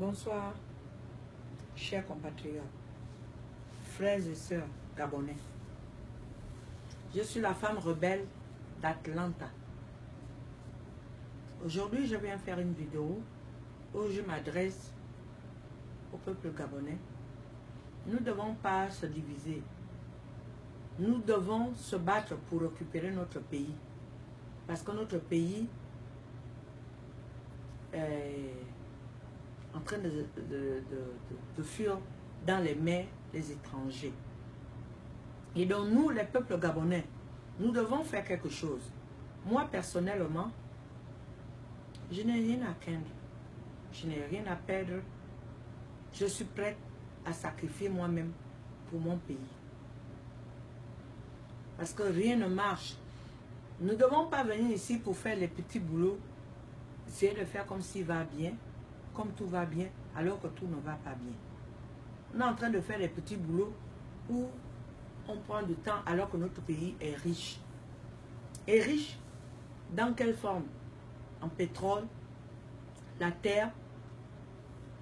Bonsoir, chers compatriotes, frères et sœurs gabonais. Je suis la femme rebelle d'Atlanta. Aujourd'hui, je viens faire une vidéo où je m'adresse au peuple gabonais. Nous ne devons pas se diviser. Nous devons se battre pour récupérer notre pays. Parce que notre pays est en train de fuir dans les mers des étrangers. Et donc nous, les peuples gabonais, nous devons faire quelque chose. Moi, personnellement, je n'ai rien à craindre. Je n'ai rien à perdre. Je suis prête à sacrifier moi-même pour mon pays. Parce que rien ne marche. Nous ne devons pas venir ici pour faire les petits boulots, essayer de faire comme s'il va bien, comme tout va bien, alors que tout ne va pas bien. On est en train de faire les petits boulots où on prend du temps alors que notre pays est riche. Et riche dans quelle forme? En pétrole, la terre,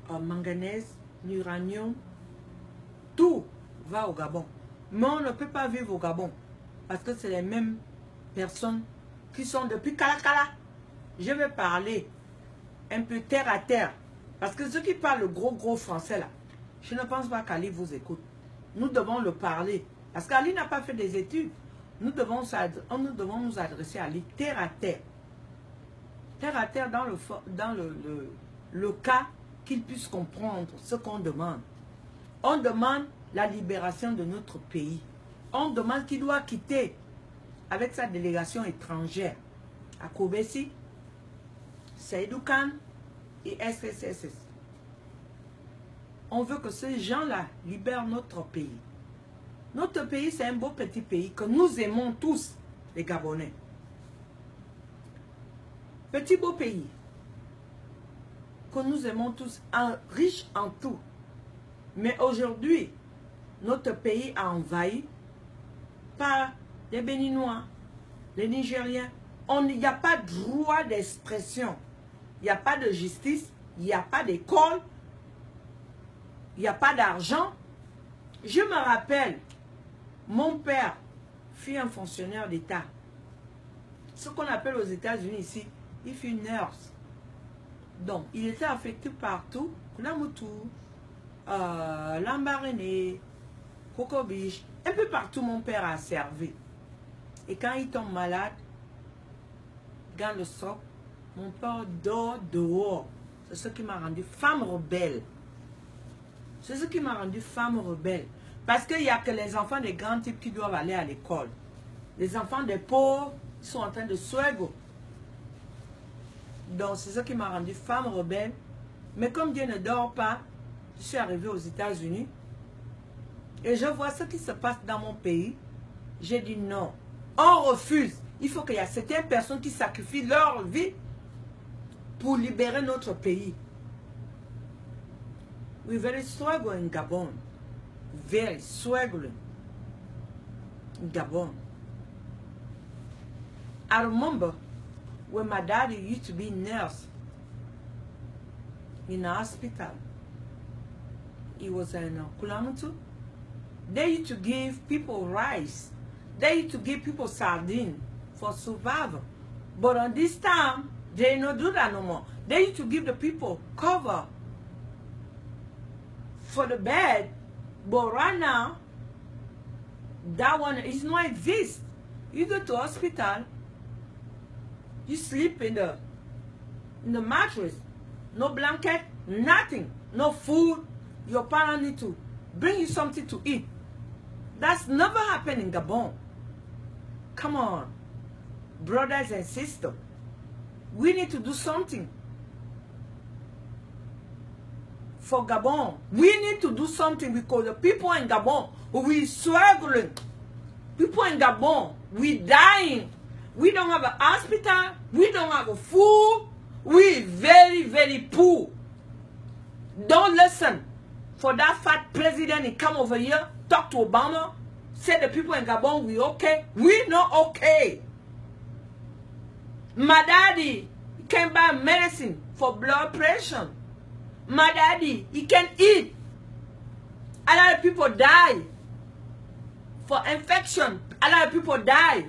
en manganèse, l'uranium, tout va au Gabon. Mais on ne peut pas vivre au Gabon parce que c'est les mêmes personnes qui sont depuis Kalakala. Je vais parler un peu terre à terre. Parce que ceux qui parlent le gros français là, je ne pense pas qu'Ali vous écoute. Nous devons le parler. Parce qu'Ali n'a pas fait des études. Nous devons nous adresser à Ali terre à terre. Terre à terre dans le cas qu'il puisse comprendre ce qu'on demande. On demande la libération de notre pays. On demande qu'il doit quitter avec sa délégation étrangère à Kobesi, Seydou Khan et SSSS. On veut que ces gens-là libèrent notre pays. Notre pays, c'est un beau petit pays que nous aimons tous, les Gabonais. Petit beau pays que nous aimons tous, riche en tout. Mais aujourd'hui, notre pays a envahi par les Béninois, les Nigériens. Il n'y a pas de droit d'expression. Il n'y a pas de justice. Il n'y a pas d'école. Il n'y a pas d'argent. Je me rappelle, mon père fut un fonctionnaire d'État. Ce qu'on appelle aux États-Unis ici, il fut nurse. Donc, il était affecté partout. Kunamutu, Lambaréné, Kokobich, un peu partout mon père a servi. Et quand il tombe malade, dans le soc, mon père dort dehors. C'est ce qui m'a rendu femme rebelle. C'est ce qui m'a rendu femme rebelle. Parce qu'il n'y a que les enfants des grands types qui doivent aller à l'école. Les enfants des pauvres sont en train de swego. Donc c'est ce qui m'a rendu femme rebelle. Mais comme Dieu ne dort pas, je suis arrivée aux États-Unis. Et je vois ce qui se passe dans mon pays. J'ai dit non. On refuse. Il faut qu'il y ait certaines personnes qui sacrifient leur vie pour libérer notre pays. We're very struggling in Gabon. Very struggling in Gabon. I remember when my daddy used to be a nurse in a hospital. He was in Kulamutu. They used to give people rice. They used to give people sardines for survival. But on this time, they don't do that no more. They used to give the people cover for the bed. But right now, that one is not exist. You go to hospital, you sleep in the mattress. No blanket, nothing. No food. Your parents need to bring you something to eat. That's never happened in Gabon. Come on, brothers and sisters. We need to do something for Gabon. We need to do something because the people in Gabon, we struggling. People in Gabon, we dying. We don't have a hospital. We don't have a food. We very, very poor. Don't listen for that fat president. He come over here, talk to Obama, say the people in Gabon, we okay. We not okay. My daddy came buy medicine for blood pressure. My daddy, he can eat. A lot of people die for infection. A lot of people die.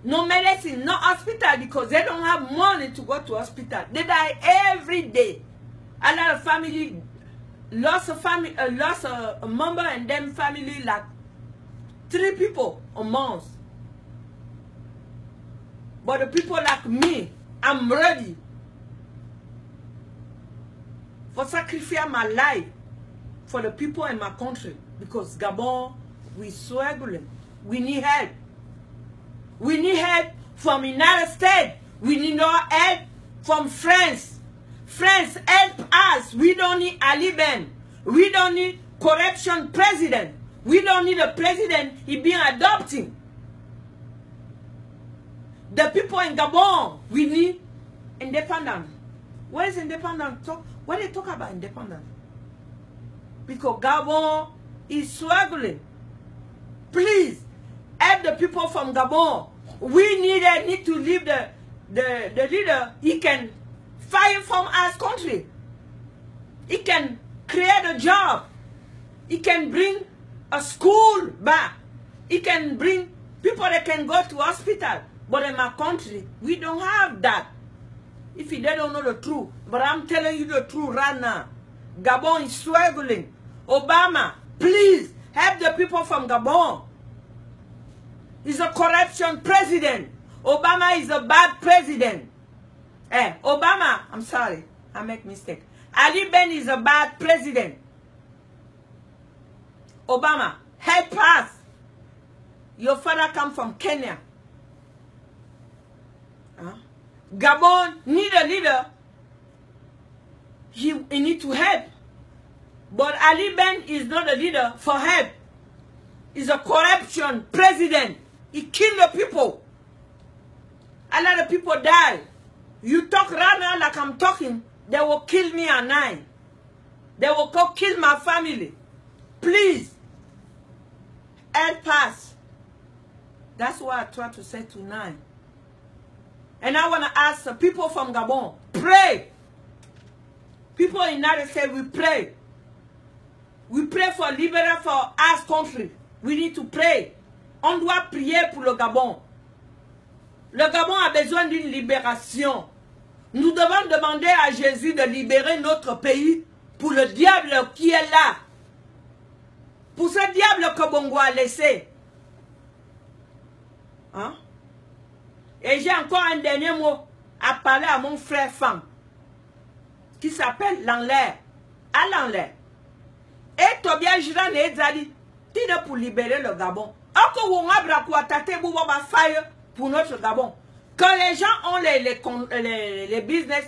No medicine, no hospital because they don't have money to go to hospital. They die every day. A lot of family lost a member and then family like 3 people a month. But the people like me, I'm ready for sacrificing my life for the people in my country because Gabon, we struggling. We need help. We need help from United States. We need no help from France. France, help us. We don't need Ali Ben. We don't need corruption president. We don't need a president he being adopting. The people in Gabon, we need independence. What is independence? What they talk about independence? Because Gabon is struggling. Please, help the people from Gabon. We need to leave the leader. He can fire from our country. He can create a job. He can bring a school back. He can bring people that can go to hospital. But in my country, we don't have that. If they don't know the truth. But I'm telling you the truth right now. Gabon is struggling. Obama, please help the people from Gabon. He's a corruption president. Obama is a bad president. Obama, I'm sorry, I make mistake. Ali Ben is a bad president. Obama, help us. Your father come from Kenya. Gabon need a leader. He need to help. But Ali Ben is not a leader for help. He's a corruption president. He killed the people. A lot of people die. You talk right now like I'm talking, they will kill me at 9. They will go kill my family. Please, help us. That's what I try to say tonight. And I want to ask the people from Gabon, pray. People in the United States, we pray. We pray for liberation for our country. We need to pray. On doit prier pour le Gabon. Le Gabon a besoin d'une libération. Nous devons demander à Jésus de libérer notre pays pour le diable qui est là. Pour ce diable que Bongo a laissé. Hein? Et j'ai encore un dernier mot à parler à mon frère femme qui s'appelle Lanlaire. À Lanlaire. Et Tobia Jiran et Zali, t'es pour libérer le Gabon. Pour notre Gabon. Quand les gens ont les business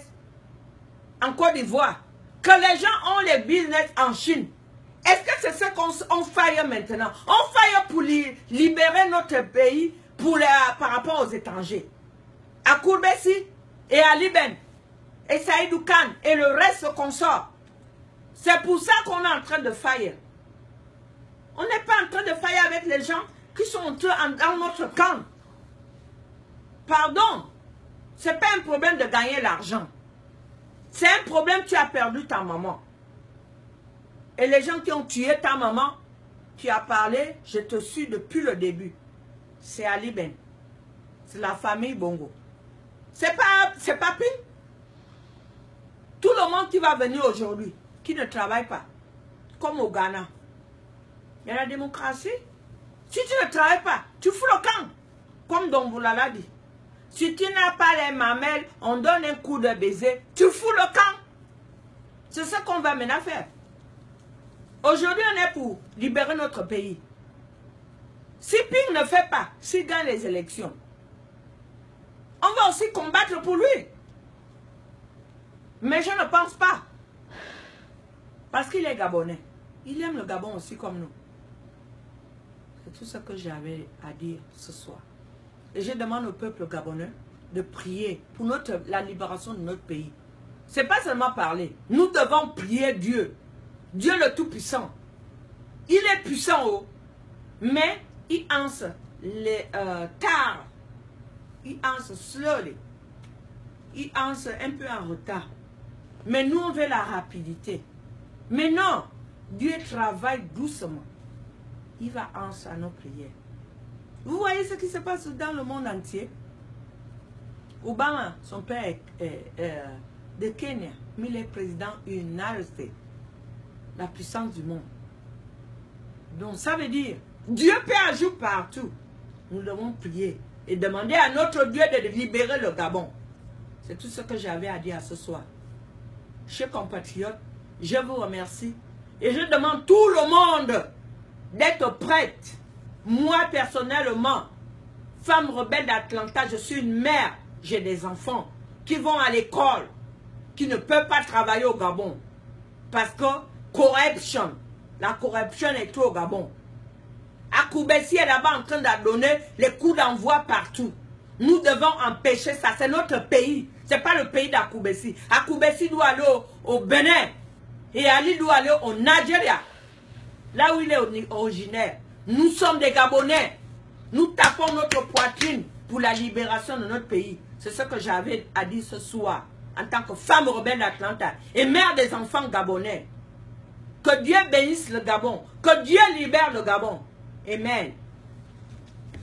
en Côte d'Ivoire, que les gens ont les business en Chine, est-ce que c'est ce qu'on faille maintenant? On faille pour libérer notre pays par rapport aux étrangers. À Kourbessi et à Liben et Saïdou Khan et le reste qu'on sort. C'est pour ça qu'on est en train de faillir. On n'est pas en train de faillir avec les gens qui sont dans notre camp. Pardon, ce n'est pas un problème de gagner l'argent. C'est un problème, tu as perdu ta maman. Et les gens qui ont tué ta maman, tu as parlé, je te suis depuis le début. C'est Ali Ben. C'est la famille Bongo. C'est pas pire. Tout le monde qui va venir aujourd'hui, qui ne travaille pas, comme au Ghana, il y a la démocratie. Si tu ne travailles pas, tu fous le camp, comme Domboula l'a dit. Si tu n'as pas les mamelles, on donne un coup de baiser, tu fous le camp. C'est ce qu'on va maintenant faire. Aujourd'hui, on est pour libérer notre pays. Si Ping ne fait pas, s'il gagne les élections, on va aussi combattre pour lui. Mais je ne pense pas. Parce qu'il est gabonais. Il aime le Gabon aussi comme nous. C'est tout ce que j'avais à dire ce soir. Et je demande au peuple gabonais de prier pour la libération de notre pays. Ce n'est pas seulement parler. Nous devons prier Dieu. Dieu le Tout-Puissant. Il est puissant, oh, mais il answer tard. Il answer slowly. Il answer un peu en retard. Mais nous, on veut la rapidité. Mais non, Dieu travaille doucement. Il va answer à nos prières. Vous voyez ce qui se passe dans le monde entier? Obama, son père de Kenya, mais il est président United States, la puissance du monde. Donc ça veut dire, Dieu peut agir partout. Nous devons prier et demander à notre Dieu de libérer le Gabon. C'est tout ce que j'avais à dire ce soir. Chers compatriotes, je vous remercie et je demande tout le monde d'être prête. Moi personnellement, femme rebelle d'Atlanta, je suis une mère, j'ai des enfants qui vont à l'école, qui ne peuvent pas travailler au Gabon. Parce que corruption, la corruption est trop au Gabon. Akoubessi est là-bas en train de donner les coups d'envoi partout. Nous devons empêcher ça, c'est notre pays. Ce n'est pas le pays d'Akoubessi. Akoubessi doit aller au Bénin. Et Ali doit aller au Nigeria. Là où il est originaire. Nous sommes des Gabonais. Nous tapons notre poitrine pour la libération de notre pays. C'est ce que j'avais à dire ce soir. En tant que femme rebelle d'Atlanta et mère des enfants gabonais. Que Dieu bénisse le Gabon. Que Dieu libère le Gabon. Amen.